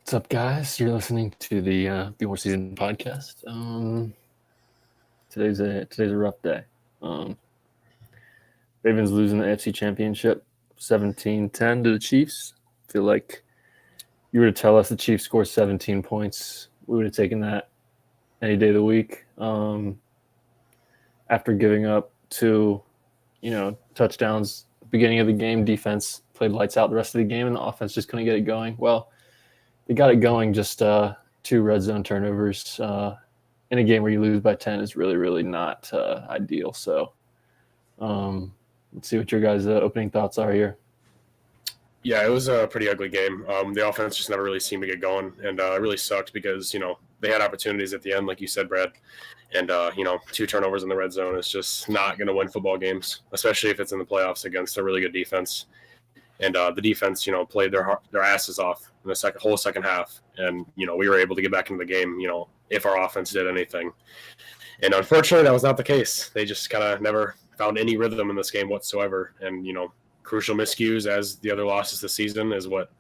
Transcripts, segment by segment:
What's up, guys? You're listening to the Before Season podcast. Today's a rough day. Um, Ravens losing the AFC Championship 17-10 to the Chiefs. I feel like you were to tell us the Chiefs scored 17 points, we would have taken that any day of the week. After giving up two, touchdowns at the beginning of the game, defense played lights out the rest of the game, and the offense just couldn't get it going. Well, they got it going. Just two red zone turnovers in a game where you lose by 10 is really, really not ideal. So let's see what your guys' opening thoughts are here. Yeah, it was a pretty ugly game. The offense just never really seemed to get going, and it really sucked because they had opportunities at the end, like you said, Brad, and two turnovers in the red zone is just not going to win football games, especially if it's in the playoffs against a really good defense. And the defense, played their asses off in the whole second half, and we were able to get back into the game, if our offense did anything. And unfortunately, that was not the case. They just kind of never found any rhythm in this game whatsoever, and crucial miscues as the other losses this season is what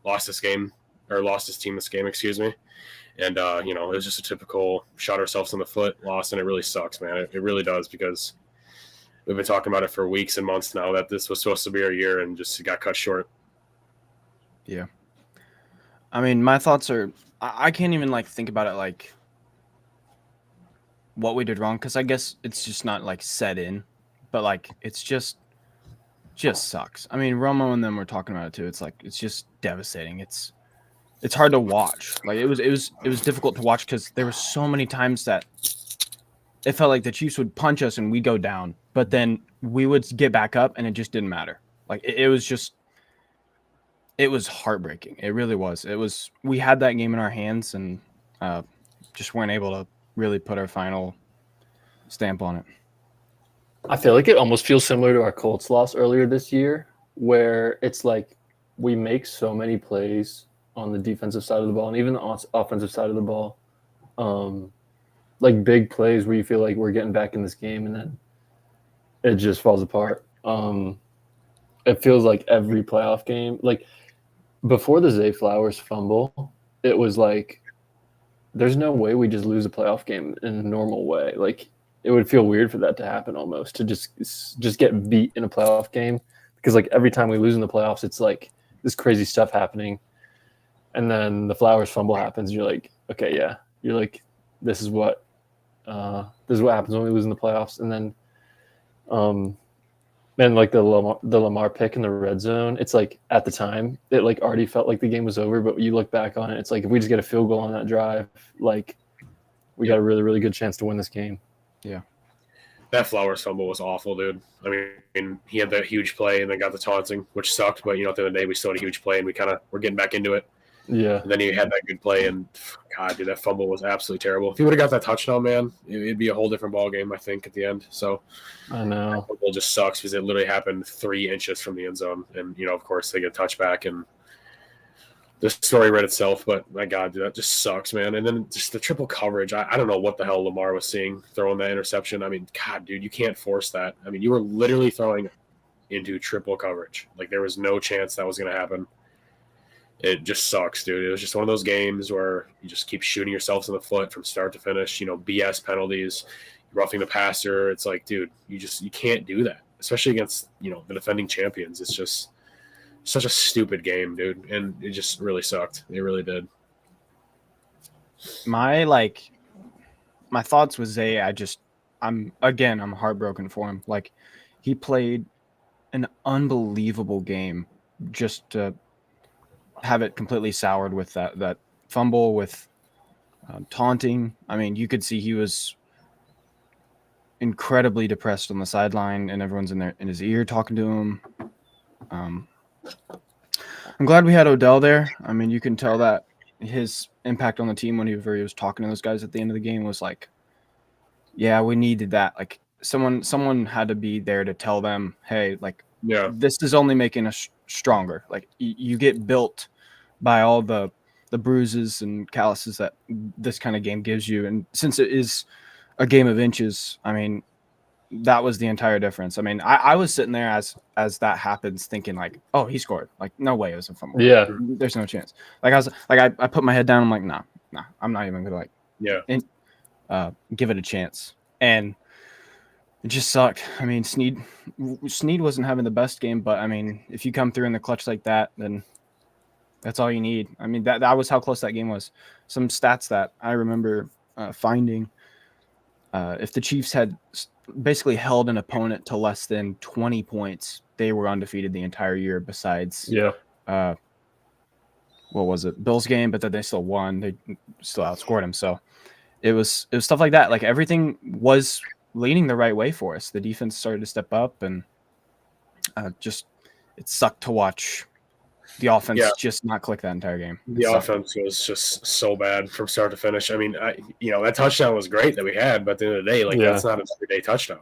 lost this team this game, excuse me. And, it was just a typical shot ourselves in the foot loss, and it really sucks, man. It really does, because we've been talking about it for weeks and months now that this was supposed to be our year and just got cut short. Yeah. I mean, my thoughts are, I can't even think about it like what we did wrong, because I guess it's just not set in, but it's just sucks. I mean, Romo and them were talking about it too. It's just devastating. It's hard to watch. It was difficult to watch because there were so many times that it felt like the Chiefs would punch us and we'd go down, but then we would get back up and it just didn't matter. It was heartbreaking. It really was. We had that game in our hands and just weren't able to really put our final stamp on it. I feel like it almost feels similar to our Colts loss earlier this year, where it's like we make so many plays on the defensive side of the ball and even the offensive side of the ball, like big plays where you feel like we're getting back in this game, and then it just falls apart. It feels like every playoff game, like before the Zay Flowers fumble, it was like there's no way we just lose a playoff game in a normal way. Like it would feel weird for that to happen, almost to just get beat in a playoff game, because like every time we lose in the playoffs, it's like this crazy stuff happening, and then the Flowers fumble happens. And you're like, okay, yeah, you're like, this is what happens when we lose in the playoffs, and then like the Lamar pick in the red zone. It's like at the time it like already felt like the game was over, but you look back on it, it's like if we just get a field goal on that drive, like we got a really, really good chance to win this game. Yeah. That Flowers fumble was awful, dude. I mean, he had that huge play and then got the taunting, which sucked. But at the end of the day, we still had a huge play, and we're getting back into it. Yeah. And then he had that good play, and God, dude, that fumble was absolutely terrible. If he would have got that touchdown, man, it'd be a whole different ball game, I think, at the end. So I know that fumble just sucks because it literally happened 3 inches from the end zone, and of course, they get a touchback, and the story read itself. But my God, dude, that just sucks, man. And then just the triple coverage. I don't know what the hell Lamar was seeing throwing that interception. I mean, God, dude, you can't force that. I mean, you were literally throwing into triple coverage. Like there was no chance that was going to happen. It just sucks, dude. It was just one of those games where you just keep shooting yourselves in the foot from start to finish. BS penalties, roughing the passer. It's like, dude, you can't do that, especially against the defending champions. It's just such a stupid game, dude, and it just really sucked. It really did. My thoughts with Zay, I'm heartbroken for him. Like he played an unbelievable game just to have it completely soured with that fumble, with taunting. I mean, you could see he was incredibly depressed on the sideline, and everyone's in his ear talking to him. I'm glad we had Odell there. I mean, you can tell that his impact on the team whenever he was talking to those guys at the end of the game was like, yeah, we needed that. Like someone had to be there to tell them, hey, like, yeah, this is only making us stronger. Like you get built by all the bruises and calluses that this kind of game gives you. And since it is a game of inches, I mean, that was the entire difference. I mean, I was sitting there as that happens, thinking like, oh, he scored. Like, no way it was a fumble. Yeah. There's no chance. Like I was like, I put my head down. I'm like, nah, I'm not even gonna give it a chance. And it just sucked. I mean, Snead wasn't having the best game, but I mean, if you come through in the clutch like that, then that's all you need. I mean, that was how close that game was. Some stats that I remember finding. If the Chiefs had basically held an opponent to less than 20 points, they were undefeated the entire year. Besides, what was it? Bills game, but then they still won. They still outscored them. So it was stuff like that. Like everything was leaning the right way for us. The defense started to step up, and it sucked to watch the offense just not click that entire game. The offense was just so bad from start to finish. I mean, that touchdown was great that we had, but at the end of the day, that's not an everyday touchdown.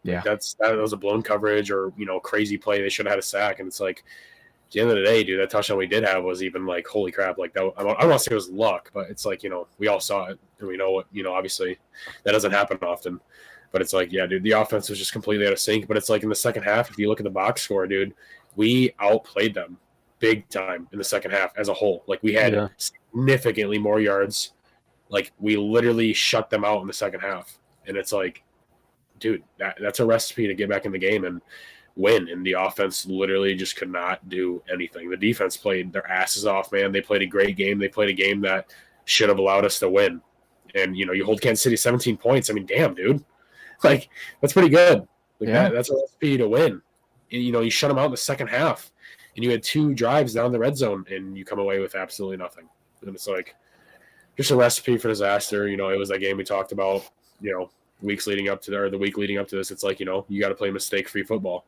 Yeah, that was a blown coverage or crazy play. They should have had a sack, and it's like at the end of the day, dude, that touchdown we did have was even like holy crap. Like that, I don't want to say it was luck, but it's like we all saw it, and we know what obviously that doesn't happen often. But it's like, yeah, dude, the offense was just completely out of sync. But it's like in the second half, if you look at the box score, dude, we outplayed them big time in the second half as a whole. Like we had significantly more yards. Like we literally shut them out in the second half. And it's like, dude, that's a recipe to get back in the game and win. And the offense literally just could not do anything. The defense played their asses off, man. They played a great game. They played a game that should have allowed us to win. And, you hold Kansas City 17 points. I mean, damn, dude. Like, that's pretty good. Like that's a recipe to win. And, you shut them out in the second half. And you had 2 drives down the red zone, and you come away with absolutely nothing. And it's like just a recipe for disaster. It was that game we talked about, weeks leading up to the week leading up to this. It's like, you got to play mistake-free football.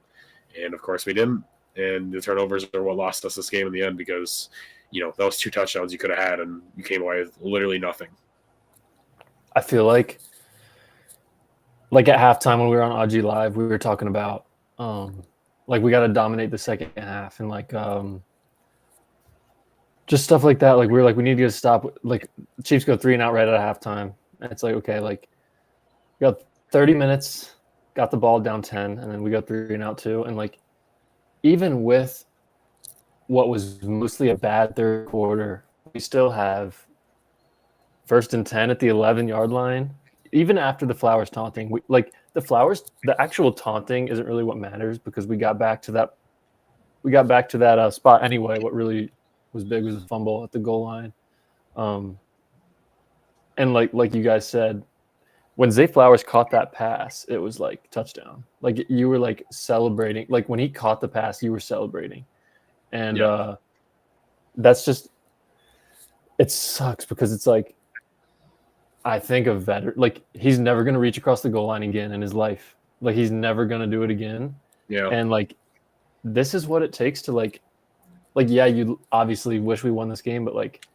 And, of course, we didn't. And the turnovers are what lost us this game in the end because, those 2 touchdowns you could have had, and you came away with literally nothing. I feel like at halftime when we were on AG Live, we were talking about we got to dominate the second half and just stuff like that. Like we were like, we need to get a stop. Like Chiefs go 3-and-out right at halftime. And it's like, okay, like we got 30 minutes, got the ball down 10, and then we got 3-and-out too. And even with what was mostly a bad third quarter, we still have 1st and 10 at the 11-yard line. Even after the Flowers taunting, the actual taunting isn't really what matters because we got back to that spot anyway. What really was big was a fumble at the goal line. And like you guys said, when Zay Flowers caught that pass, it was like touchdown. Like you were like celebrating. Like when he caught the pass, you were celebrating. And that's just, it sucks because it's like, I think of veteran, like he's never going to reach across the goal line again in his life. Like he's never going to do it again. Yeah. And this is what it takes to you obviously wish we won this game, but like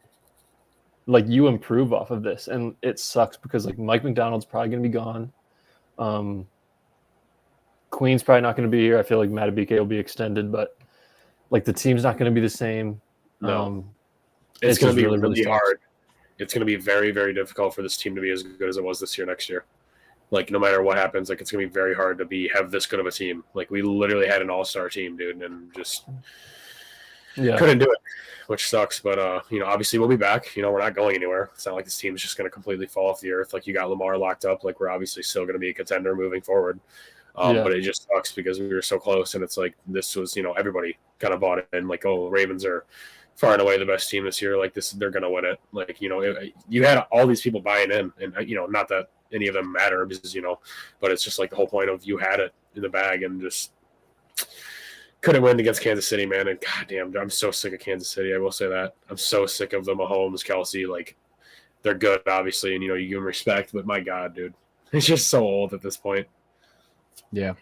you improve off of this. And it sucks because Mike McDonald's probably going to be gone. Queen's probably not going to be here. I feel like Matabike will be extended, but the team's not going to be the same. No. It's going to be really hard. It's going to be very, very difficult for this team to be as good as it was this year next year. No matter what happens, it's going to be very hard to have this good of a team. We literally had an all-star team, dude, and just couldn't do it, which sucks. But, obviously we'll be back. We're not going anywhere. It's not like this team is just going to completely fall off the earth. You got Lamar locked up. We're obviously still going to be a contender moving forward. But it just sucks because we were so close, and it's this was, everybody kind of bought it. And Ravens are far and away the best team this year. They're going to win it. You had all these people buying in, and not that any of them matter because but it's just the whole point of you had it in the bag and just couldn't win against Kansas City, man. And goddamn, I'm so sick of Kansas City. I will say that I'm so sick of the Mahomes, Kelsey. They're good, obviously, and you give them respect, but my God, dude, it's just so old at this point. Yeah.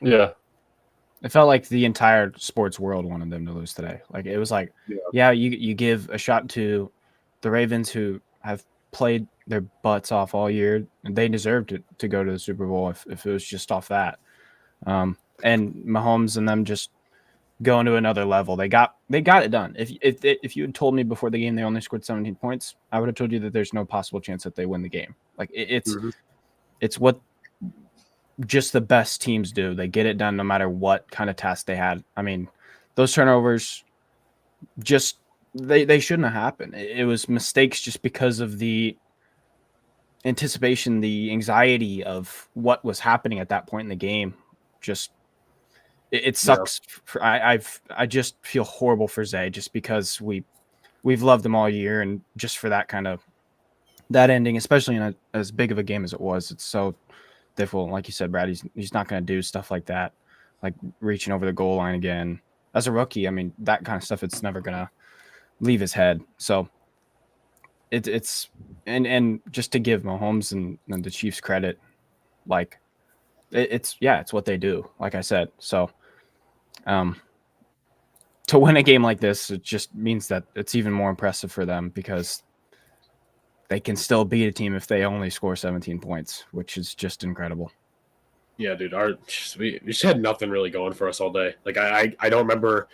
It felt like the entire sports world wanted them to lose today. It was you give a shot to the Ravens who have played their butts off all year, and they deserved to go to the Super Bowl if it was just off that. And Mahomes and them just going to another level. They got it done. If you had told me before the game they only scored 17 points, I would have told you that there's no possible chance that they win the game. It's what just the best teams do. They get it done no matter what kind of task they had. I mean, those turnovers just they shouldn't have happened. It was mistakes just because of the anticipation, the anxiety of what was happening at that point in the game. Just it sucks. I just feel horrible for Zay just because we've loved him all year, and just for that kind of that ending, especially in as big of a game as it was, it's so difficult. Like you said, Brad, he's not going to do stuff like that, like reaching over the goal line again. As a rookie, I mean, that kind of stuff, it's never going to leave his head. So it's and just to give Mahomes and the Chiefs credit, like it's what they do. Like I said, so to win a game like this, it just means that it's even more impressive for them because they can still beat a team if they only score 17 points, which is just incredible. Yeah, dude, we just had nothing really going for us all day. Like I don't remember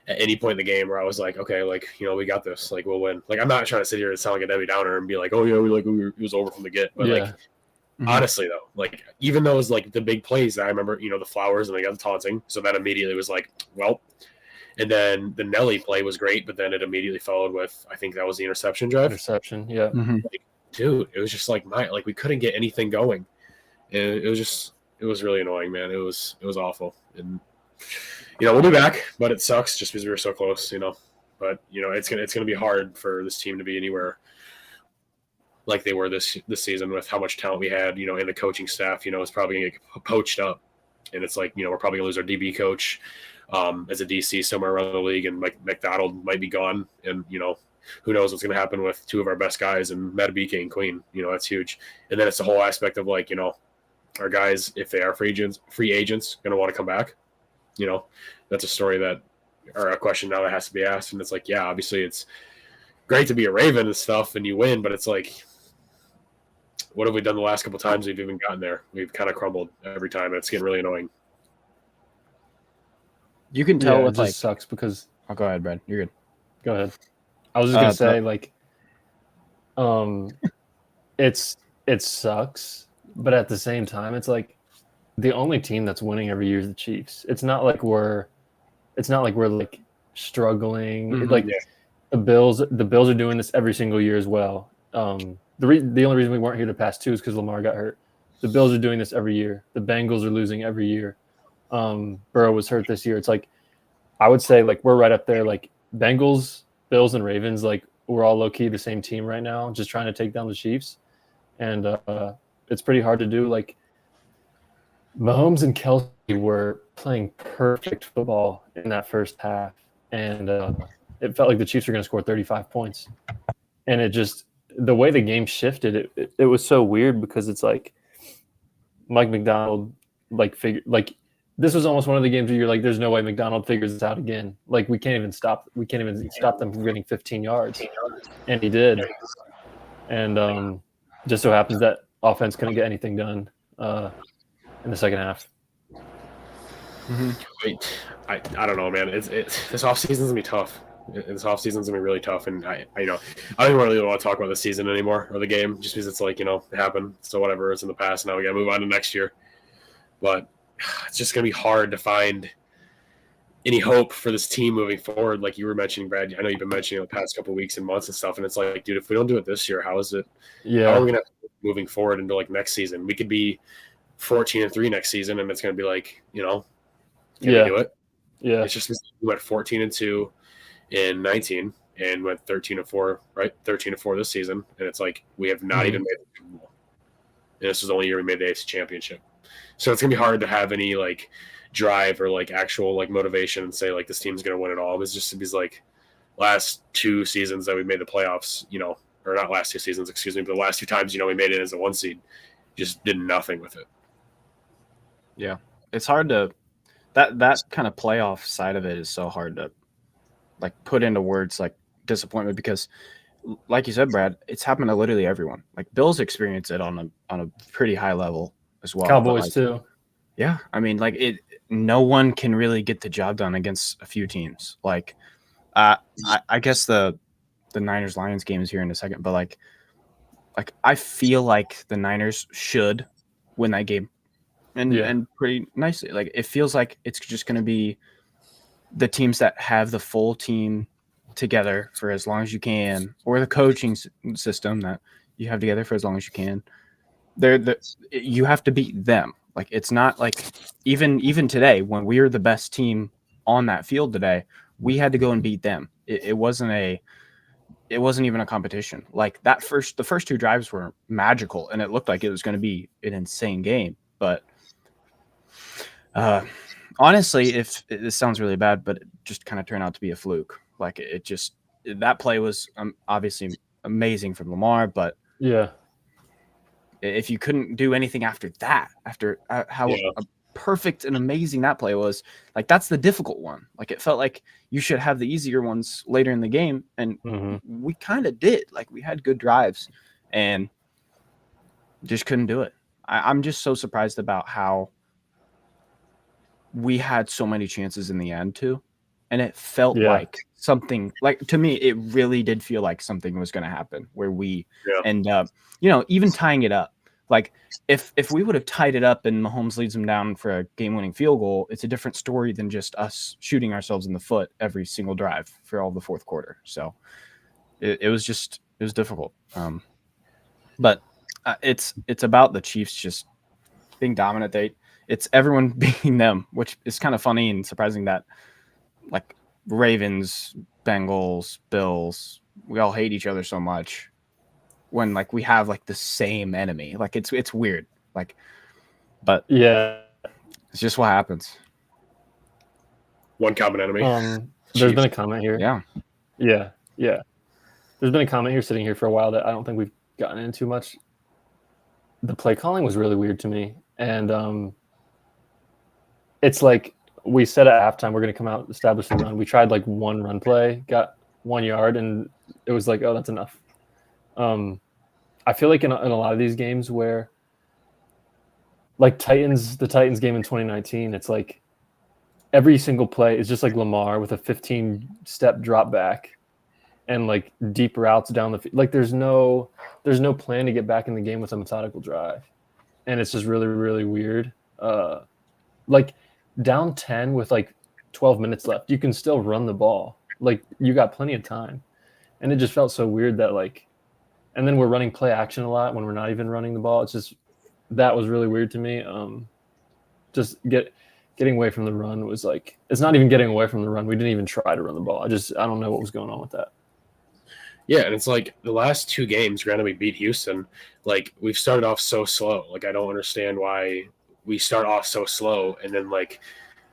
at any point in the game where I was like, okay, like, you know, we got this, like we'll win. Like I'm not trying to sit here and sound like a Debbie Downer and be like, oh yeah, it was over from the get. But like honestly though, like even those like the big plays, I remember, you know, the Flowers and they got the taunting, so that immediately was like, well. And then the Nelly play was great, but then it immediately followed with, I think that was the interception drive. Yeah. Like, dude, it was just like we couldn't get anything going. And it was really annoying, man. It was awful. And you know, we'll be back, but it sucks just because we were so close, you know. But you know, it's gonna be hard for this team to be anywhere like they were this season with how much talent we had, you know, and the coaching staff, you know, is probably gonna get poached up. And it's like, you know, we're probably gonna lose our DB coach as a DC somewhere around the league, and Mike McDonald might be gone, and you know, who knows what's going to happen with two of our best guys and Matabike and Queen. You know, that's huge. And then it's the whole aspect of like, you know, our guys, if they are free agents going to want to come back. You know, that's a story that, or a question now that has to be asked. And it's like, yeah, obviously it's great to be a Raven and stuff and you win, but it's like, what have we done the last couple times we've even gotten there? We've kind of crumbled every time, and it's getting really annoying. You can tell it with just sucks because. Oh, go ahead, Brad. You're good. Go ahead. I was just gonna say, like, it sucks, but at the same time, it's like the only team that's winning every year is the Chiefs. It's not like we're like struggling. Mm-hmm. Like the Bills are doing this every single year as well. The only reason we weren't here the past two is because Lamar got hurt. The Bills are doing this every year. The Bengals are losing every year. Burrow was hurt this year. It's like I would say like we're right up there. Like Bengals, Bills, and Ravens. Like we're all low key the same team right now, just trying to take down the Chiefs, and it's pretty hard to do. Like Mahomes and Kelsey were playing perfect football in that first half, and it felt like the Chiefs were going to score 35 points, and it just the way the game shifted, it was so weird because it's like Mike McDonald this was almost one of the games where you're like, there's no way McDonald figures this out again. Like we can't even stop them from getting 15 yards. And he did. And just so happens that offense couldn't get anything done in the second half. Mm-hmm. Wait, I don't know, man. This offseason's gonna be tough. This offseason's gonna be really tough, and I don't really want to talk about the season anymore or the game, just because it's like, you know, it happened. So whatever, it's in the past. Now we gotta move on to next year. But it's just going to be hard to find any hope for this team moving forward. Like you were mentioning, Brad, I know you've been mentioning the past couple of weeks and months and stuff. And it's like, dude, if we don't do it this year, how is it? Yeah. How are we going to moving forward into like next season? We could be 14-3 next season, and it's going to be like, you know, can we do it? Yeah. It's just we went 14-2 in 19 and went 13-4, right? 13-4 this season, and it's like we have not even made the Super Bowl. And this was the only year we made the AFC Championship. So it's gonna be hard to have any like drive or like actual like motivation and say like this team's gonna win it all. It was just these like last two seasons that we made the playoffs, you know, or not last two seasons, excuse me, but the last two times, you know, we made it as a 1 seed, just did nothing with it. Yeah, it's hard to that kind of playoff side of it is so hard to like put into words like disappointment because, like you said, Brad, it's happened to literally everyone. Like Bills experience it on a pretty high level as well. Cowboys too. Yeah, I mean, like no one can really get the job done against a few teams. Like, I guess the Niners Lions game is here in a second, but like I feel like the Niners should win that game. and pretty nicely. Like it feels like it's just going to be the teams that have the full team together for as long as you can, or the coaching system that you have together for as long as you can. You have to beat them. Like it's not like even today when we were the best team on that field today, we had to go and beat them. It wasn't even a competition. Like the first 2 drives were magical, and it looked like it was going to be an insane game. But honestly, if this sounds really bad, but it just kind of turned out to be a fluke. Like that play was obviously amazing from Lamar, but yeah, if you couldn't do anything after that, after how perfect and amazing that play was, like that's the difficult one. Like it felt like you should have the easier ones later in the game, and we kind of did. Like we had good drives, and just couldn't do it. I'm just so surprised about how we had so many chances in the end too, and it felt like something. Like to me, it really did feel like something was going to happen where we end up, even tying it up. Like if we would have tied it up and Mahomes leads them down for a game-winning field goal, it's a different story than just us shooting ourselves in the foot every single drive for all the fourth quarter. So it was difficult. But it's about the Chiefs just being dominant. It's everyone beating them, which is kind of funny and surprising that like Ravens, Bengals, Bills, we all hate each other so much when like we have like the same enemy. Like it's weird. Like, but yeah, it's just what happens. One common enemy. There's been a comment here. Yeah. There's been a comment here sitting here for a while that I don't think we've gotten into much. The play calling was really weird to me, and it's like we said at halftime we're going to come out, establish the run. We tried like one run play, got 1 yard, and it was like, oh, that's enough. I feel like in a lot of these games where, like the Titans game in 2019, it's like every single play is just like Lamar with a 15-step drop back and like deep routes down the field. Like there's no plan to get back in the game with a methodical drive, and it's just really, really weird. Like down 10 with like 12 minutes left, you can still run the ball. Like you got plenty of time, and it just felt so weird that like. And then we're running play action a lot when we're not even running the ball. It's just that was really weird to me. Just getting away from the run was like it's not even getting away from the run. We didn't even try to run the ball. I don't know what was going on with that. Yeah, and it's like the last 2 games, granted we beat Houston, like we've started off so slow. Like I don't understand why we start off so slow, and then like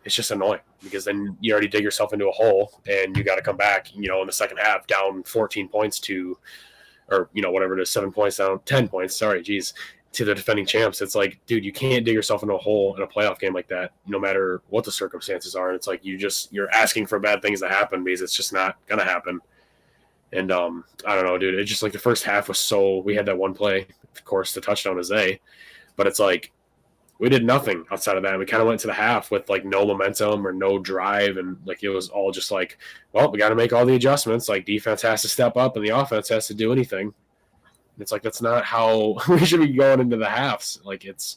it's just annoying because then you already dig yourself into a hole and you got to come back, in the second half down 14 points to. Or, whatever it is, 7 points down, 10 points, to the defending champs. It's like, dude, you can't dig yourself into a hole in a playoff game like that, no matter what the circumstances are. And it's like you're asking for bad things to happen because it's just not going to happen. And I don't know, dude. It's just like the first half was we had that one play, of course, the touchdown is but it's like we did nothing outside of that. We kind of went to the half with like no momentum or no drive. And like, it was all just like, well, we got to make all the adjustments. Like defense has to step up and the offense has to do anything. It's like, that's not how we should be going into the halves. Like, it's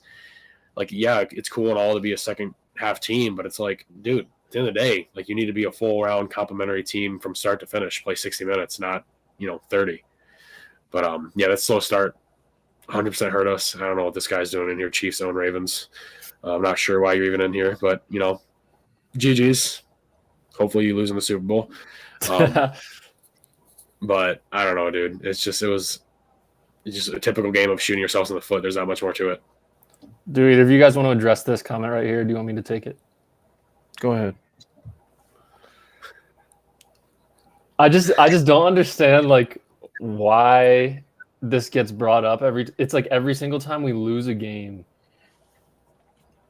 like, yeah, it's cool and all to be a second half team, but it's like, dude, at the end of the day, like you need to be a full round complimentary team from start to finish, play 60 minutes, not, 30. But yeah, that slow start 100% hurt us. I don't know what this guy's doing in here. Chiefs own Ravens. I'm not sure why you're even in here, but GG's. Hopefully you lose in the Super Bowl. But I don't know, dude. It's just a typical game of shooting yourselves in the foot. There's not much more to it. Do either of you guys want to address this comment right here? Do you want me to take it? Go ahead. I just don't understand like why this gets brought up it's like every single time we lose a game,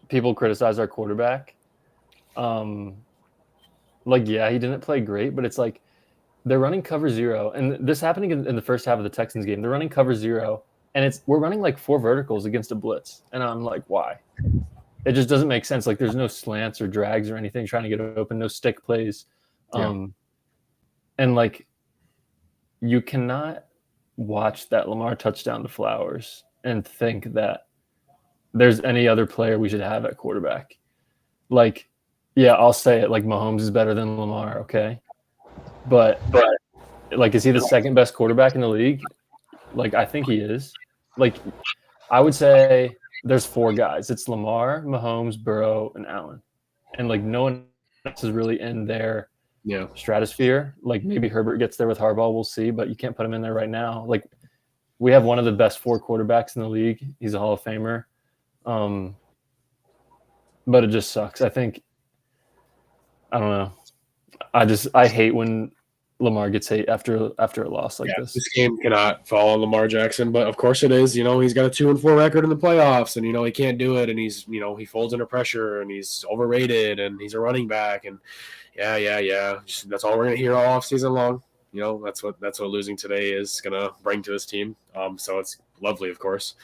people criticize our quarterback. Like, yeah, he didn't play great, but it's like they're running cover 0. And this happening in the first half of the Texans game. They're running cover 0, and we're running like 4 verticals against a blitz. And I'm like, why? It just doesn't make sense. Like there's no slants or drags or anything trying to get open, no stick plays. And like you cannot watch that Lamar touchdown to Flowers and think that there's any other player we should have at quarterback. Like, yeah, I'll say it. Like, Mahomes is better than Lamar, okay? But like, is he the second best quarterback in the league? Like, I think he is. Like, I would say there's 4 guys. It's Lamar, Mahomes, Burrow, and Allen. And like, no one else is really in their stratosphere. Like, maybe Herbert gets there with Harbaugh, we'll see, but you can't put him in there right now. Like, we have one of the best 4 quarterbacks in the league. He's a Hall of Famer. But it just sucks. I think, I don't know. I hate when Lamar gets hate after a loss like this. This game cannot fall on Lamar Jackson, but of course it is. You know, he's got a 2-4 record in the playoffs, and you know he can't do it, and he's, you know, he folds under pressure, and he's overrated, and he's a running back, and yeah. That's all we're gonna hear all offseason long. You know, that's what losing today is gonna bring to this team. So it's lovely, of course,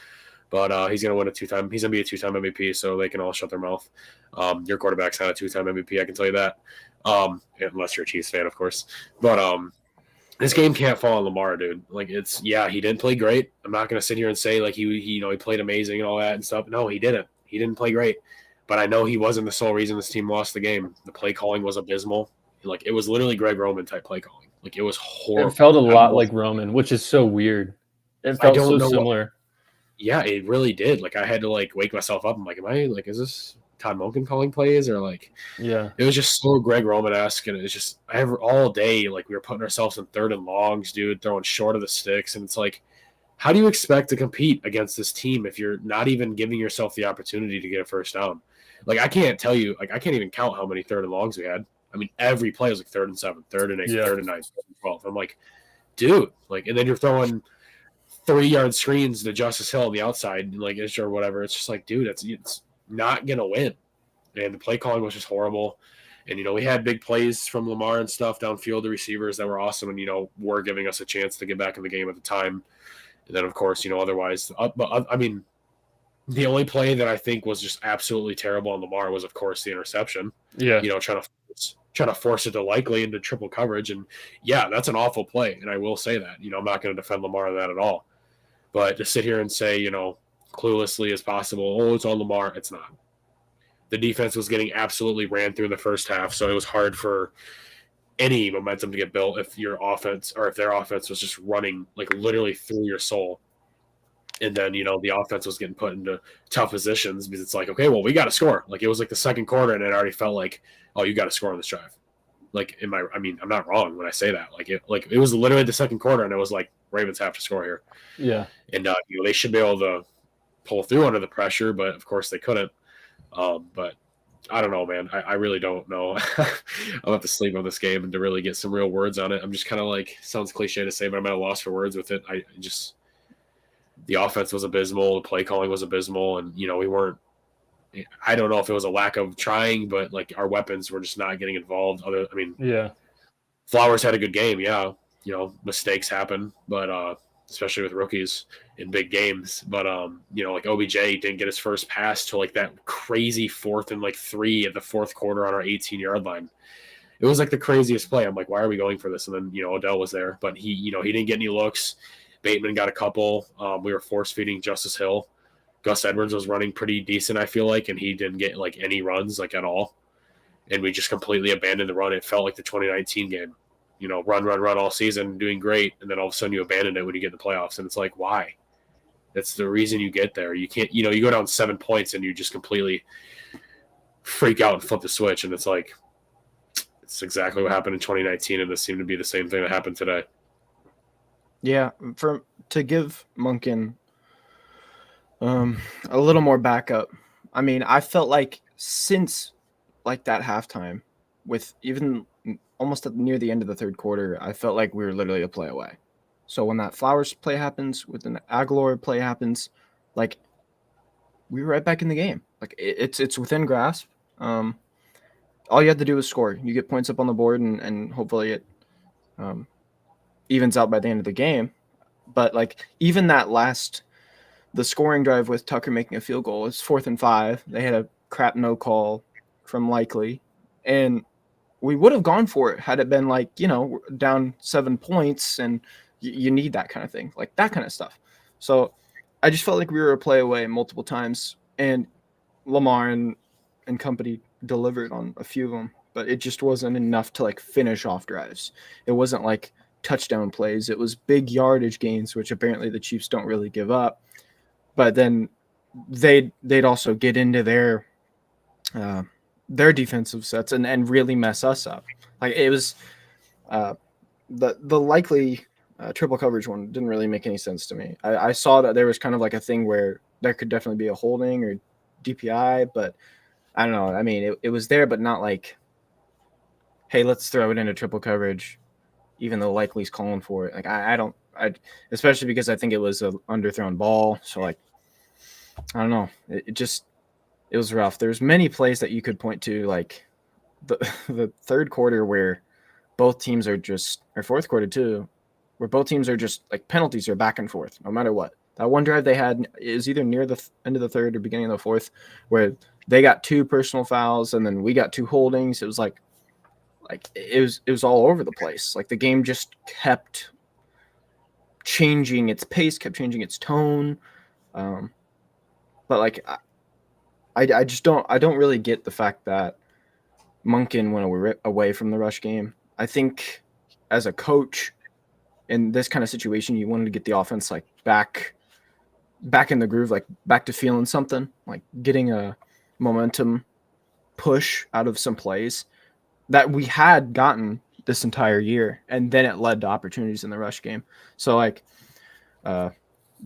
but he's gonna win he's gonna be a 2-time MVP, so they can all shut their mouth. Your quarterback's not a 2-time MVP, I can tell you that. Unless you're a Chiefs fan, of course. But this game can't fall on Lamar, dude. Like, it's, yeah, he didn't play great. I'm not gonna sit here and say like he played amazing and all that and stuff. No, he didn't. He didn't play great. But I know he wasn't the sole reason this team lost the game. The play calling was abysmal. Like, it was literally Greg Roman type play calling. Like, it was horrible. It felt a lot like Roman, which is so weird. It felt so similar. Yeah, it really did. Like, I had to like wake myself up. I'm like, is this Todd Monken calling plays, or like, yeah, it was just so Greg Roman-esque, and it's just all day, like, we were putting ourselves in 3rd and longs, dude, throwing short of the sticks, and it's like, how do you expect to compete against this team if you're not even giving yourself the opportunity to get a first down? Like, I can't tell you, like, I can't even count how many 3rd and longs we had. I mean, every play was like 3rd and 7, 3rd and 8, 3rd and 9, 3rd and 12. I'm like, dude, like, and then you're throwing 3-yard screens to Justice Hill on the outside, like, or whatever. It's just like, dude, it's not gonna win. And the play calling was just horrible. And, you know, we had big plays from Lamar and stuff downfield, the receivers that were awesome and, you know, were giving us a chance to get back in the game at the time. And then, of course, you know, otherwise, but I mean, the only play that I think was just absolutely terrible on Lamar was, of course, the interception. Yeah. You know, trying to force it to Likely into triple coverage. And, yeah, that's an awful play. And I will say that. You know, I'm not going to defend Lamar on that at all. But to sit here and say, you know, cluelessly as possible, oh, it's on Lamar, it's not. The defense was getting absolutely ran through in the first half, so it was hard for any momentum to get built if your offense, or if their offense was just running like literally through your soul. And then, you know, the offense was getting put into tough positions because it's like, okay, well, we got to score. Like, it was like the second quarter, and it already felt like, oh, you got to score on this drive. Like, I'm not wrong when I say that. Like, it was literally the second quarter, and it was like, Ravens have to score here. Yeah. And you know, they should be able to pull through under the pressure, but of course they couldn't. But I don't know, man. I really don't know. I'll have to sleep on this game and to really get some real words on it. I'm just kind of like, sounds cliche to say, but I'm at a loss for words with it. The offense was abysmal. The play calling was abysmal. And, you know, I don't know if it was a lack of trying, but like our weapons were just not getting involved. Yeah. Flowers had a good game. Yeah. You know, mistakes happen, but, especially with rookies in big games. But, you know, like OBJ didn't get his first pass till like that crazy 4th and like 3 at the 4th quarter on our 18-yard line. It was like the craziest play. I'm like, why are we going for this? And then, you know, Odell was there, but he didn't get any looks. Bateman got a couple. We were force feeding Justice Hill. Gus Edwards was running pretty decent, I feel like, and he didn't get like any runs like at all. And we just completely abandoned the run. It felt like the 2019 game. You know, run all season, doing great, and then all of a sudden you abandon it when you get in the playoffs, and it's like, why? That's the reason you get there. You can't, you know, you go down 7 points and you just completely freak out and flip the switch, and it's like, it's exactly what happened in 2019, and this seemed to be the same thing that happened today. Yeah, to give Monken a little more backup. I mean, I felt like since like that halftime, with even almost near the end of the 3rd quarter, I felt like we were literally a play away. So when that Flowers play happens, when the Aguilar play happens, like, we were right back in the game. Like, it's within grasp. All you have to do is score. You get points up on the board, and hopefully it evens out by the end of the game. But like, even the scoring drive with Tucker making a field goal, it's 4th and 5. They had a crap no call from Likely, and we would have gone for it had it been like, you know, down 7 points, and you need that kind of thing, like that kind of stuff. So I just felt like we were a play away multiple times and Lamar and company delivered on a few of them, but it just wasn't enough to like finish off drives. It wasn't like touchdown plays. It was big yardage gains, which apparently the Chiefs don't really give up. But then they'd also get into their defensive sets and really mess us up. Like it was the likely triple coverage one didn't really make any sense to me. I saw that there was kind of like a thing where there could definitely be a holding or DPI, but I don't know. I mean, it was there, but not like, hey, let's throw it into triple coverage, even though likely's calling for it. Like I especially because I think it was a underthrown ball. So like, I don't know. It was rough. There's many plays that you could point to, like the third quarter where both teams are just, or fourth quarter too, where both teams are just like penalties are back and forth, no matter what. That one drive they had is either near the end of the third or beginning of the fourth, where they got 2 personal fouls and then we got 2 holdings. It was like it was all over the place. Like the game just kept changing its pace, kept changing its tone. But like I just don't really get the fact that Monken went away from the rush game. I think as a coach in this kind of situation, you wanted to get the offense like back in the groove, like back to feeling something, like getting a momentum push out of some plays that we had gotten this entire year, and then it led to opportunities in the rush game. So like the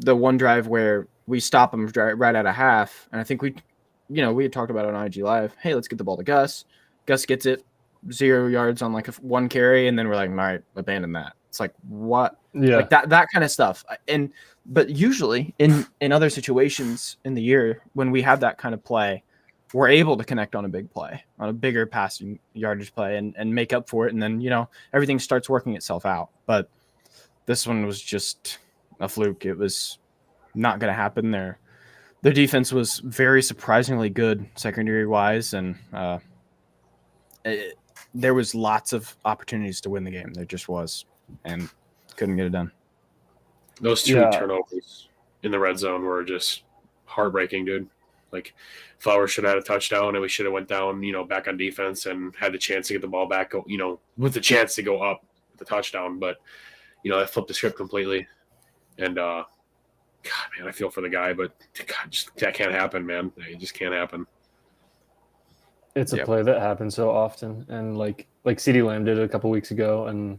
one drive where we stop them right at a half, and I think we had talked about it on IG Live. Hey, let's get the ball to Gus. Gus gets it 0 yards on like one carry, and then we're like, all right, abandon that. It's like, what? Yeah. Like that kind of stuff. But usually in other situations in the year when we have that kind of play, we're able to connect on a big play, on a bigger passing yardage play and make up for it. And then, everything starts working itself out. But this one was just a fluke. It was not going to happen there. Their defense was very surprisingly good secondary wise. And there was lots of opportunities to win the game. There just was, and couldn't get it done. Those 2 turnovers in the red zone were just heartbreaking, dude. Like Flowers should have had a touchdown, and we should have went down, back on defense and had the chance to get the ball back, with the chance to go up with the touchdown. But, that flipped the script completely. And, God, man, I feel for the guy, but God, that can't happen, man. It just can't happen. It's a play that happens so often, and like CeeDee Lamb did it a couple weeks ago.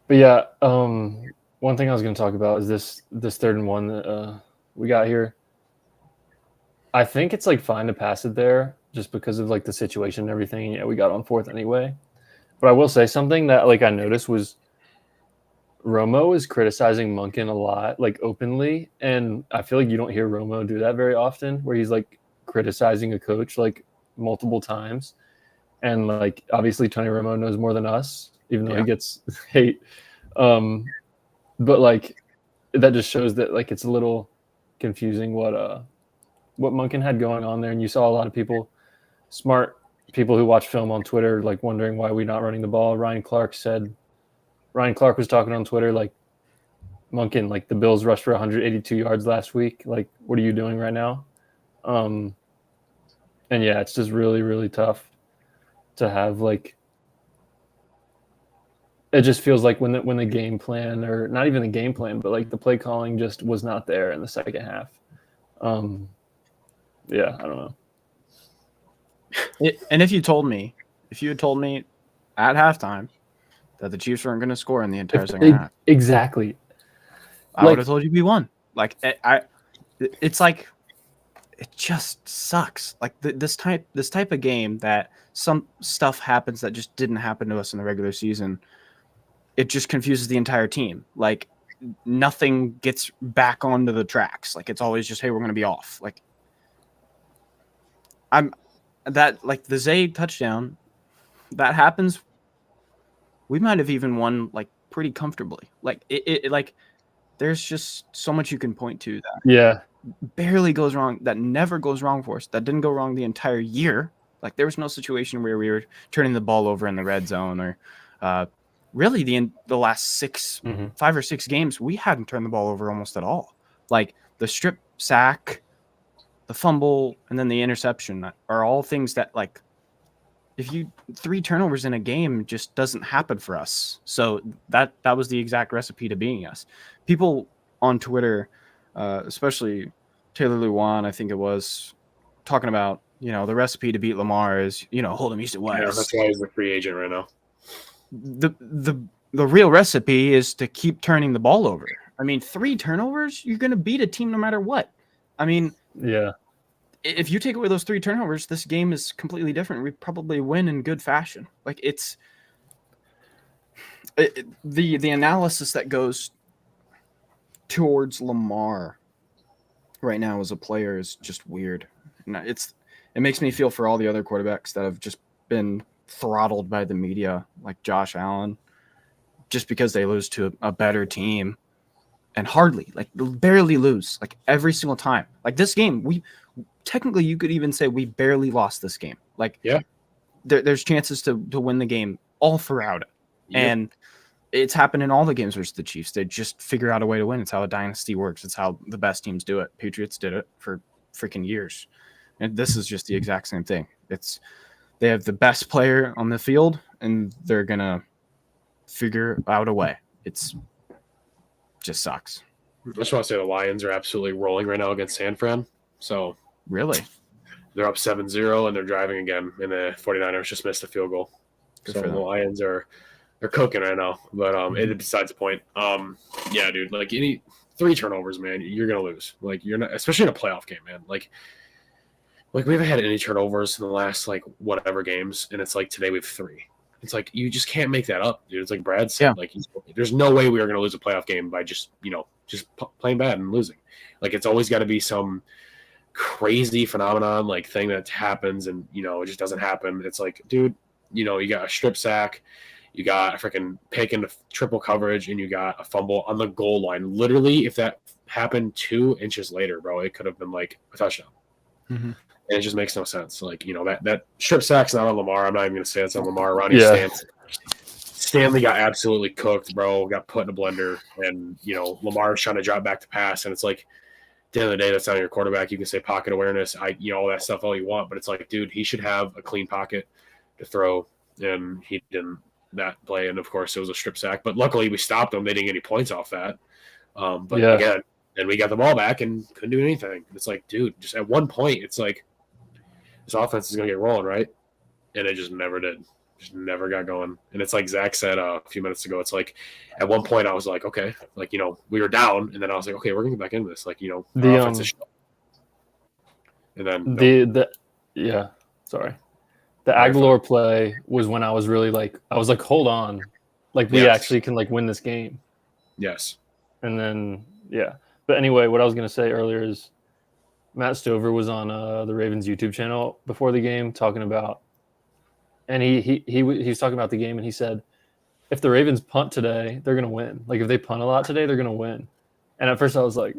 But yeah, one thing I was going to talk about is this 3rd and 1 that we got here. I think it's like fine to pass it there just because of like the situation and everything. Yeah, we got on 4th anyway. But I will say something that like I noticed was Romo is criticizing Monken a lot, like openly, and I feel like you don't hear Romo do that very often, where he's like criticizing a coach like multiple times. And like obviously Tony Romo knows more than us, even though he gets hate. But like that just shows that like it's a little confusing what Monken had going on there. And you saw a lot of people, smart people who watch film on Twitter, like wondering why we're not running the ball. Ryan Clark was talking on Twitter like, Monken, like the Bills rushed for 182 yards last week. Like, what are you doing right now? And yeah, it's just really, really tough to have like. It just feels like when the game plan, or not even the game plan, but like the play calling just was not there in the second half. Yeah, I don't know. And if you had told me at halftime that the Chiefs weren't going to score in the entire second half, exactly, I would have told you we won. Like it's like it just sucks. Like this type of game that some stuff happens that just didn't happen to us in the regular season. It just confuses the entire team. Like nothing gets back onto the tracks. Like it's always just, hey, we're going to be off. Like like the Zay touchdown that happens. We might have even won like pretty comfortably. Like it like there's just so much you can point to that barely goes wrong, that never goes wrong for us, that didn't go wrong the entire year. Like there was no situation where we were turning the ball over in the red zone or really the last 5 or 6 games, we hadn't turned the ball over almost at all. Like the strip sack the fumble, and then the interception are all things that, like, if you 3 turnovers in a game just doesn't happen for us. So that was the exact recipe to beating us. People on Twitter, especially Taylor Lewan, I think it was, talking about, the recipe to beat Lamar is, hold him east and west. Yeah, that's why he's the free agent right now. The real recipe is to keep turning the ball over. I mean, 3 turnovers, you're going to beat a team no matter what. I mean, yeah. If you take away those 3 turnovers, this game is completely different. We probably win in good fashion. Like, the analysis that goes towards Lamar right now as a player is just weird. And it makes me feel for all the other quarterbacks that have just been throttled by the media, like Josh Allen, just because they lose to a better team, and hardly, like, barely lose, like, every single time. Like, this game, technically you could even say we barely lost this game. Like, yeah, there's chances to win the game all throughout it. Yep. And it's happened in all the games versus the Chiefs. They just figure out a way to win. It's how a dynasty works. It's how the best teams do it. Patriots did it for freaking years. And this is just the exact same thing. They have the best player on the field, and they're going to figure out a way. It's just sucks. I just want to say the Lions are absolutely rolling right now against San Fran. So really, they're up 7-0, and they're driving again, and the 49ers just missed a field goal. Good so for them. The Lions they're cooking right now. But it besides the point. Yeah, dude, like, any 3 turnovers, man, you're gonna lose. Like, you're not, especially in a playoff game, man. Like we haven't had any turnovers in the last, like, whatever games, and it's like today we have 3. It's like, you just can't make that up, dude. It's like Brad said. Yeah. Like, there's no way we are gonna lose a playoff game by just playing bad and losing. Like, it's always got to be some crazy phenomenon, like, thing that happens, and it just doesn't happen. It's like, dude, you got a strip sack, you got a freaking pick into triple coverage, and you got a fumble on the goal line. Literally, if that happened 2 inches later, bro, it could have been like a touchdown. Mm-hmm. And it just makes no sense. Like, that strip sack's not on Lamar. I'm not even gonna say it's on Lamar. Ronnie Stanley got absolutely cooked, bro. Got put in a blender, and Lamar's trying to drop back to pass, and it's like, at the end of the day, that's not your quarterback. You can say pocket awareness, all that stuff all you want, but it's like, dude, he should have a clean pocket to throw, and he didn't that play. And of course, it was a strip sack, but luckily we stopped them. They didn't get any points off that. Again, then we got the ball back and couldn't do anything. It's like, dude, just at one point, it's like, this offense is gonna get rolling, right? And it just never did. Just never got going. And it's like Zach said a few minutes ago. It's like, at one point I was like, okay, like, we were down, and then I was like, okay, we're gonna get back into this. Like, the offense is. And then the Aguilar play was when I was really like, hold on, like, we actually can, like, win this game. Yes. And then but anyway, what I was gonna say earlier is Matt Stover was on the Ravens YouTube channel before the game talking about. And he was talking about the game, and he said, if the Ravens punt today, they're going to win. Like, if they punt a lot today, they're going to win. And at first I was like,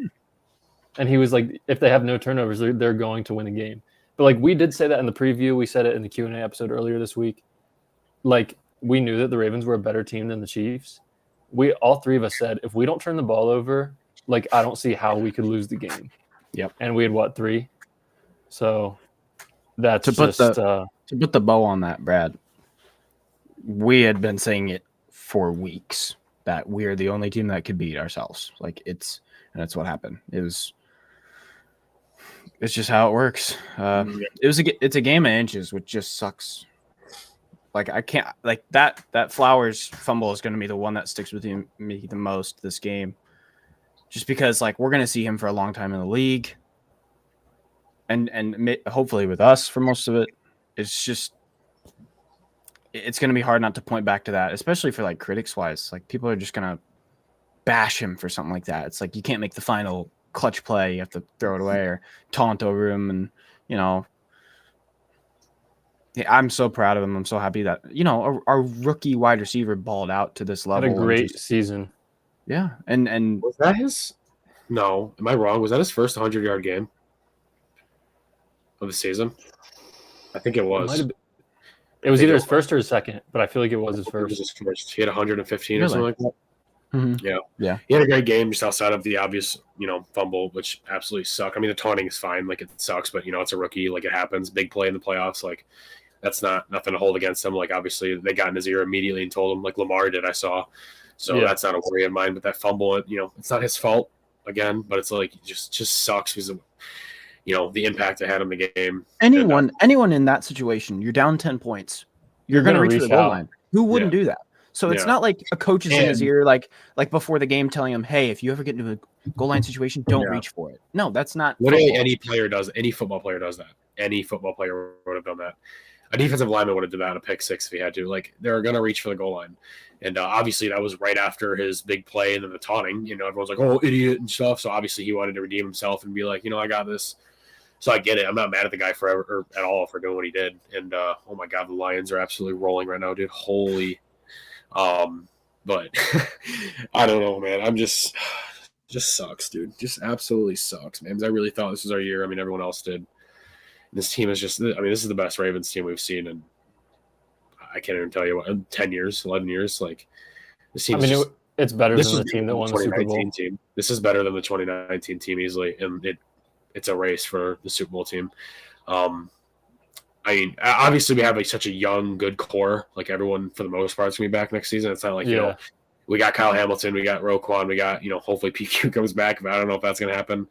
and he was like, if they have no turnovers, they're going to win a game. But, like, we did say that in the preview. We said it in the Q&A episode earlier this week. Like, we knew that the Ravens were a better team than the Chiefs. All 3 of us said, if we don't turn the ball over, like, I don't see how we could lose the game. Yep. And we had 3? So that's to put the bow on that, Brad, we had been saying it for weeks that we are the only team that could beat ourselves. Like, and that's what happened. It's just how it works. It's a game of inches, which just sucks. Like, I can't, like, that Flowers fumble is going to be the one that sticks with me the most this game, just because, like, we're going to see him for a long time in the league, and hopefully with us for most of it. It's going to be hard not to point back to that, especially for, like, critics wise. Like, people are just going to bash him for something like that. It's like, you can't make the final clutch play. You have to throw it away or taunt over him. And, I'm so proud of him. I'm so happy that, our rookie wide receiver balled out to this level. Had a great season. Yeah. And was that his? No. Am I wrong? Was that his first 100-yard game of the season? I think it was. It was either his first or his second, but I feel like it was his It was first. his first. He had 115 or Really? something like that. Mhm. Yeah. Yeah. He had a great game just outside of the obvious, fumble, which absolutely sucked. I mean, the taunting is fine. Like, it sucks, but, it's a rookie. Like, it happens. Big play in the playoffs. Like, that's nothing to hold against him. Like, obviously, they got in his ear immediately and told him, like Lamar did, I saw. So that's not a worry of mine. But that fumble, it's not his fault, again, but it's like, just sucks because of, the impact it had on the game. Anyone in that situation, you're down 10 points. You're going to reach for the goal line. Who wouldn't do that? So it's not like a coach is in his ear, like before the game, telling him, "Hey, if you ever get into a goal line situation, don't reach for it." No, that's not. Literally, any football player does that. Any football player would have done that. A defensive lineman would have done that on a pick six if he had to. Like, they're going to reach for the goal line, and obviously that was right after his big play and then the taunting. Everyone's like, "Oh, idiot" and stuff. So obviously he wanted to redeem himself and be like, "I got this." So I get it. I'm not mad at the guy forever or at all for doing what he did. And oh my God, the Lions are absolutely rolling right now, dude. Holy. But I don't know, man. I'm just sucks, dude. Just absolutely sucks, man. Because I really thought this was our year. I mean, everyone else did. This team is just, this is the best Ravens team we've seen in, I can't even tell you what, 10 years, 11 years. Like, this team it's better than the team that won the Super Bowl. Team. This is better than the 2019 team easily. And it's a race for the Super Bowl team. I mean, obviously we have such a young, good core. Like, everyone for the most part is going to be back next season. It's not like, we got Kyle Hamilton, we got Roquan, we got, hopefully PQ comes back, but I don't know if that's going to happen.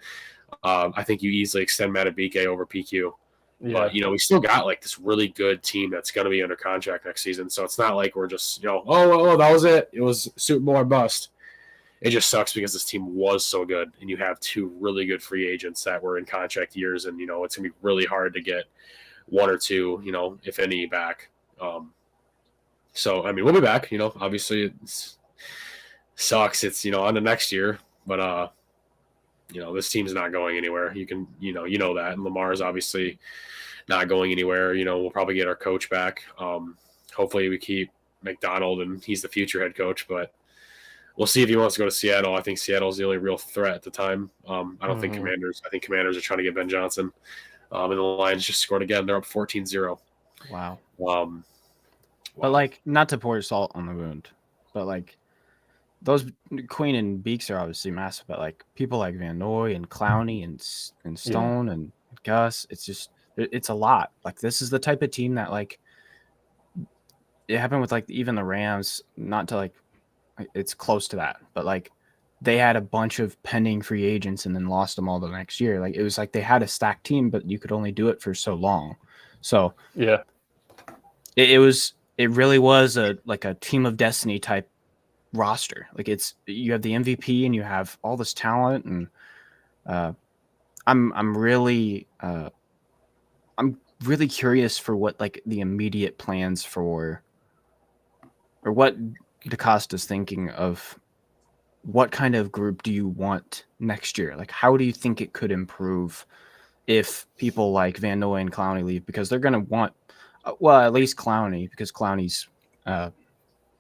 I think you easily extend Matabike over PQ. But, we still got this really good team that's going to be under contract next season. So it's not like we're just, oh, that was it. It was Super Bowl or bust. It just sucks because this team was so good, and you have two really good free agents that were in contract years, and, it's going to be really hard to get one or two, if any, back. So, I mean, we'll be back, obviously it sucks. It's, on the next year, but, this team's not going anywhere. You can, that. And Lamar's obviously not going anywhere. We'll probably get our coach back. Hopefully we keep McDonald, and he's the future head coach, but we'll see if he wants to go to Seattle. I think Seattle's the only real threat at the time. I don't think Commanders. I think Commanders are trying to get Ben Johnson. And the Lions just scored again. They're up 14-0. Wow. Wow. But, not to pour salt on the wound, but, those Queen and Beaks are obviously massive, but, people like Van Noy and Clowney and Stone and Gus, it's a lot. This is the type of team that, it happened with, even the Rams, not to, it's close to that, but, they had a bunch of pending free agents and then lost them all the next year. It was they had a stacked team, but you could only do it for so long. So yeah, it really was a team of destiny type roster. You have the MVP and you have all this talent, and I'm really curious for what the immediate plans for, or what DaCosta's thinking of. What kind of group do you want next year? How do you think it could improve if people like Van Noy and Clowney leave? Because they're going to want, at least Clowney, because Clowney's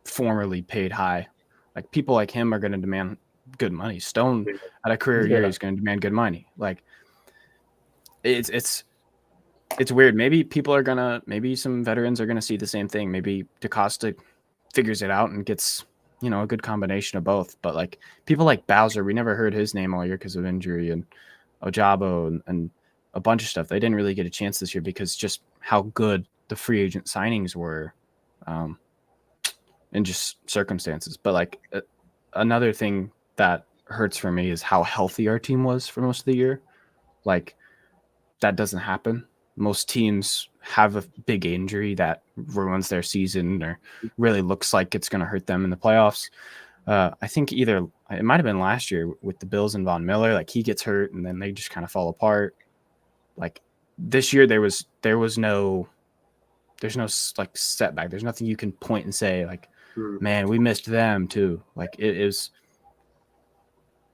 formerly paid high. People like him are going to demand good money. Stone at a career year is going to demand good money. It's weird. Maybe maybe some veterans are going to see the same thing. Maybe DaCosta figures it out and gets a good combination of both. But people like Bowser, we never heard his name all year because of injury, and Ojabo and a bunch of stuff. They didn't really get a chance this year because just how good the free agent signings were, in just circumstances. But another thing that hurts for me is how healthy our team was for most of the year. That doesn't happen. Most teams have a big injury that ruins their season or really looks like it's going to hurt them in the playoffs. I think it might have been last year with the Bills and Von Miller, he gets hurt and then they just kind of fall apart. This year there's no setback. There's nothing you can point and say man, we missed them too.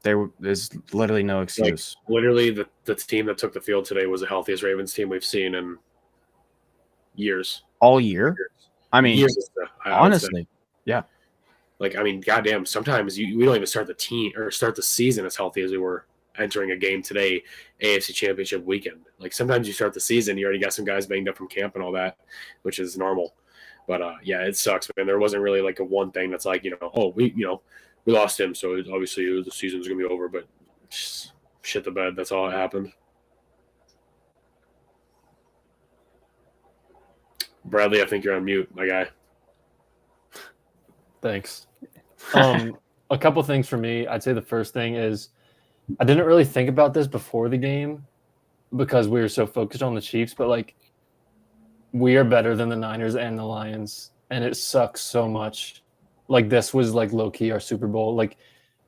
There's literally no excuse. Literally, the team that took the field today was the healthiest Ravens team we've seen in years. All year? I mean, years, honestly, yeah. Goddamn, sometimes we don't even start the season as healthy as we were entering a game today, AFC Championship weekend. Sometimes you start the season, you already got some guys banged up from camp and all that, which is normal. But yeah, it sucks, man. There wasn't really a one thing that's we lost him, so obviously the season's gonna be over. But just shit the bed. That's all that happened. Bradley, I think you're on mute, my guy. Thanks. A couple things for me. I'd say the first thing is I didn't really think about this before the game because we were so focused on the Chiefs, but like we are better than the Niners and the Lions, and it sucks so much. Like this was like low key our Super Bowl. Like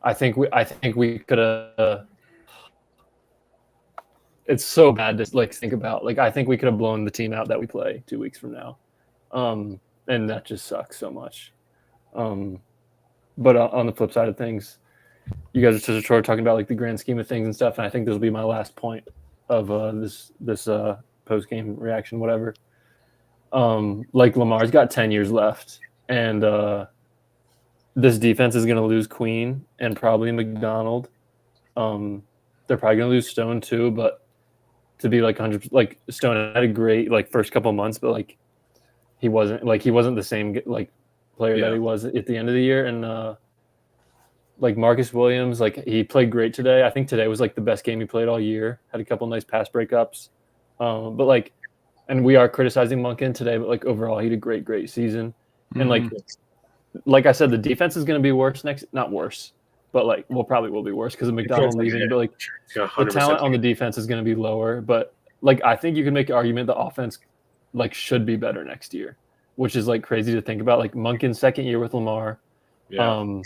I think we could have. It's so bad to like think about. Like I think we could have blown the team out that we play 2 weeks from now, and that just sucks so much. But on the flip side of things, you guys are just sort of talking about like the grand scheme of things and stuff, and I think this will be my last point of this post game reaction, whatever. Like Lamar's got 10 years left, and this defense is going to lose Queen and probably McDonald. They're probably going to lose Stone too, but to be like 100, like Stone had a great like first couple months, but like he wasn't the same like player that he was at the end of the year. And like Marcus Williams, like he played great today. I think today was like the best game he played all year. Had a couple nice pass breakups, but like, and we are criticizing Monken today, but like overall he had a great season. And like I said, the defense is going to be worse not worse, but like probably will be worse because of McDonald leaving. But like the talent on the defense is going to be lower. But like I think you can make an argument the offense like should be better next year, which is like crazy to think about. Like Monken's second year with Lamar, Keaton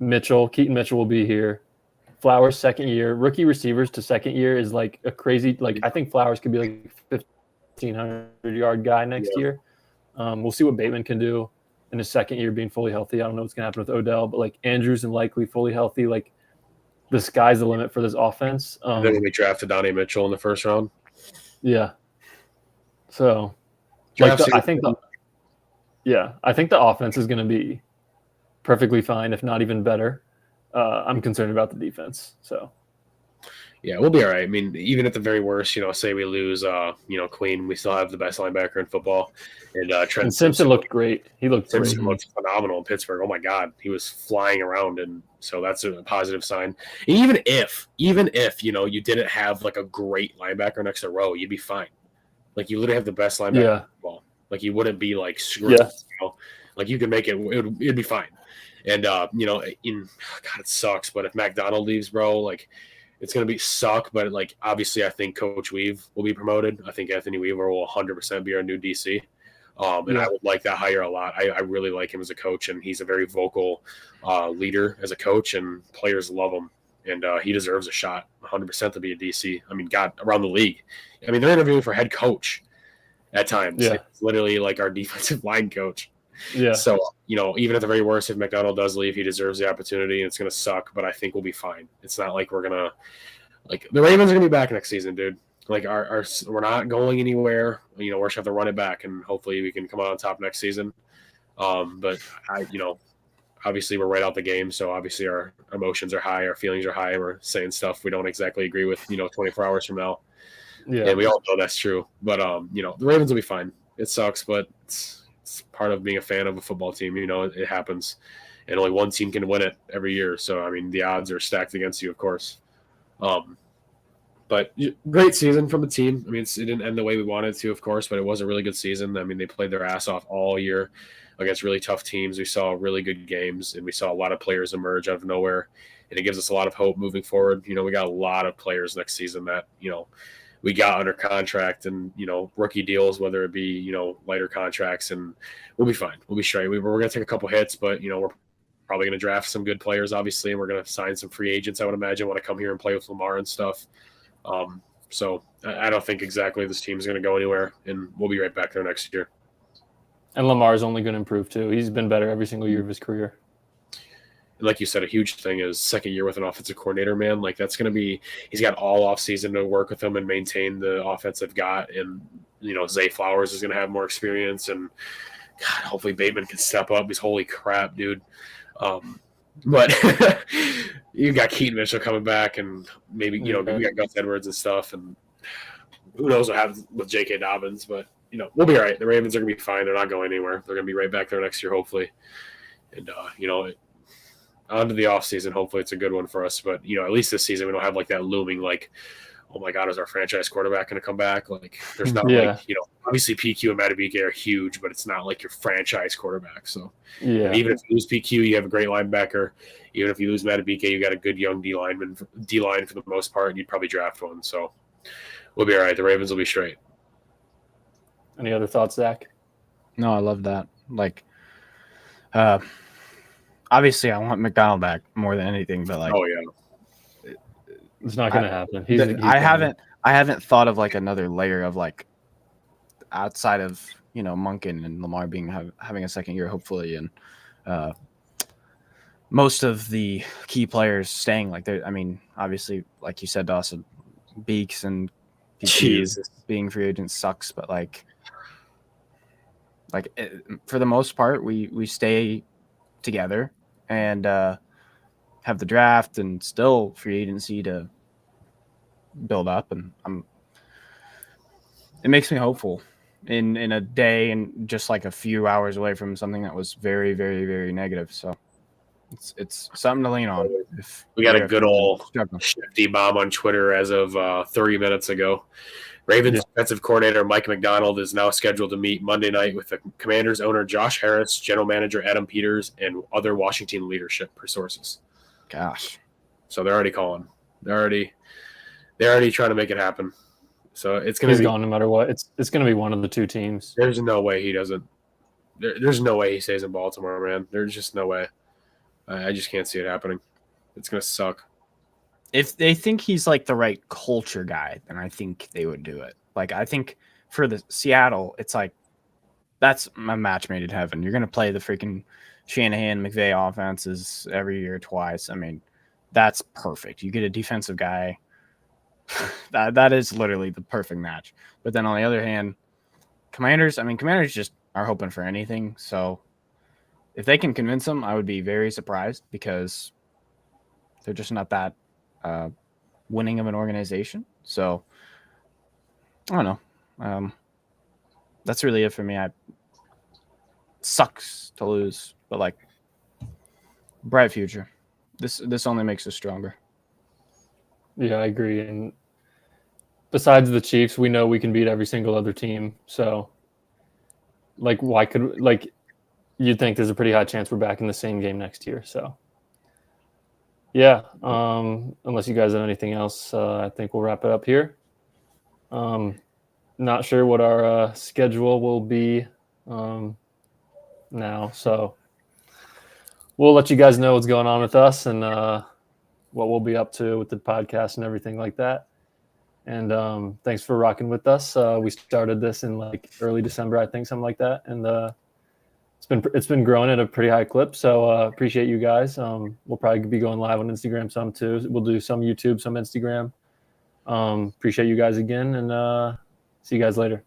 Mitchell will be here. Flowers second year, rookie receivers to second year is like a crazy. Like I think Flowers could be like 1,500-yard guy next year. We'll see what Bateman can do in his second year being fully healthy. I don't know what's gonna happen with Odell, but like Andrews and likely fully healthy. Like the sky's the limit for this offense. Then we drafted Donnie Mitchell in the first round. Yeah. So like I think the offense is going to be perfectly fine, if not even better. I'm concerned about the defense. So, yeah, we'll be all right. I mean, even at the very worst, say we lose, Queen, we still have the best linebacker in football. And Trent Simpson looked great. He looked Simpson looked phenomenal in Pittsburgh. Oh my God, he was flying around, and so that's a positive sign. Even if you didn't have like a great linebacker next to Rowe, you'd be fine. Like you literally have the best linebacker in football. Like you wouldn't be like screwed. Yeah. Like you could make it. It'd be fine. And God, it sucks. But if McDonald leaves, bro, like it's gonna be suck. But like obviously, I think Coach Weave will be promoted. I think Anthony Weaver will 100% be our new DC. And I would like that hire a lot. I really like him as a coach, and he's a very vocal leader as a coach, and players love him. And he deserves a shot 100% to be a DC. I mean, God, around the league. I mean, they're interviewing for head coach at times. Yeah. It's literally like our defensive line coach. Yeah. So, even at the very worst, if McDonald does leave, he deserves the opportunity, and it's going to suck, but I think we'll be fine. It's not like we're going to – like the Ravens are going to be back next season, dude. Like we're not going anywhere. We're just have to run it back, and hopefully we can come out on top next season. But obviously we're right out the game, so obviously our emotions are high, our feelings are high, and we're saying stuff we don't exactly agree with, 24 hours from now. Yeah. And we all know that's true. But the Ravens will be fine. It sucks, but it's part of being a fan of a football team. It happens, and only one team can win it every year. So I mean, the odds are stacked against you, of course. But great season from the team. I mean, it didn't end the way we wanted to, of course, but it was a really good season. I mean, they played their ass off all year against really tough teams. We saw really good games, and we saw a lot of players emerge out of nowhere, and it gives us a lot of hope moving forward. We got a lot of players next season that, we got under contract and, rookie deals, whether it be, lighter contracts, and we'll be fine. We'll be straight. We're going to take a couple hits, but, we're probably going to draft some good players, obviously, and we're going to sign some free agents, I would imagine, want to come here and play with Lamar and stuff. So I don't think exactly this team is going to go anywhere, and we'll be right back there next year. And Lamar is only going to improve too. He's been better every single year of his career. And like you said, a huge thing is second year with an offensive coordinator, man. Like that's going to be – he's got all offseason to work with them and maintain the offense they've got. And, Zay Flowers is going to have more experience. And, God, hopefully Bateman can step up. He's holy crap, dude. But you got Keaton Mitchell coming back, and maybe, we got Gus Edwards and stuff. And who knows what happens with J.K. Dobbins. But, we'll be all right. The Ravens are going to be fine. They're not going anywhere. They're going to be right back there next year, hopefully. And, on to the offseason. Hopefully it's a good one for us. But, at least this season we don't have like that looming like, oh my God, is our franchise quarterback going to come back? Like there's not obviously PQ and Matabike are huge, but it's not like your franchise quarterback. So even if you lose PQ, you have a great linebacker. Even if you lose Matabike, you got a good young D-line for the most part, and you'd probably draft one. So we'll be all right. The Ravens will be straight. Any other thoughts, Zach? No, I love that. Like, obviously, I want McDonald back more than anything, but like, oh yeah, it's not going to happen. I haven't thought of like another layer of like outside of Monken and Lamar having a second year, hopefully, and most of the key players staying. Like, I mean, obviously, like you said, Dawson, Beaks and Jesus, being free agents sucks, but like for the most part, we stay together and have the draft and still free agency to build up, and it makes me hopeful in a day and just like a few hours away from something that was very, very, very negative. So it's something to lean on. We got a good old shifty bomb on Twitter as of 30 minutes ago. Ravens defensive coordinator Mike McDonald is now scheduled to meet Monday night with the Commanders owner Josh Harris, general manager Adam Peters, and other Washington leadership per sources. Gosh. So they're already calling. They're already trying to make it happen. So it's going to be gone no matter what. It's going to be one of the two teams. There's no way he doesn't. There's no way he stays in Baltimore, man. There's just no way. I just can't see it happening. It's going to suck. If they think he's like the right culture guy, then I think they would do it. Like, I think for the Seattle, it's like that's a match made in heaven. You're going to play the freaking Shanahan McVay offenses every year twice. I mean, that's perfect. You get a defensive guy. That is literally the perfect match. But then on the other hand, Commanders just are hoping for anything. So if they can convince them, I would be very surprised because they're just not that winning of an organization. So I don't know. That's really it for me. Sucks to lose, but like bright future. This only makes us stronger. Yeah, I agree. And besides the Chiefs, we know we can beat every single other team. So like you'd think there's a pretty high chance we're back in the same game next year. So yeah, unless you guys have anything else, I think we'll wrap it up here. Not sure what our schedule will be now, so we'll let you guys know what's going on with us and what we'll be up to with the podcast and everything like that. And thanks for rocking with us. We started this in like early December, I think, something like that, and it's been growing at a pretty high clip. So appreciate you guys. We'll probably be going live on Instagram some too. We'll do some YouTube, some Instagram. Appreciate you guys again, and see you guys later.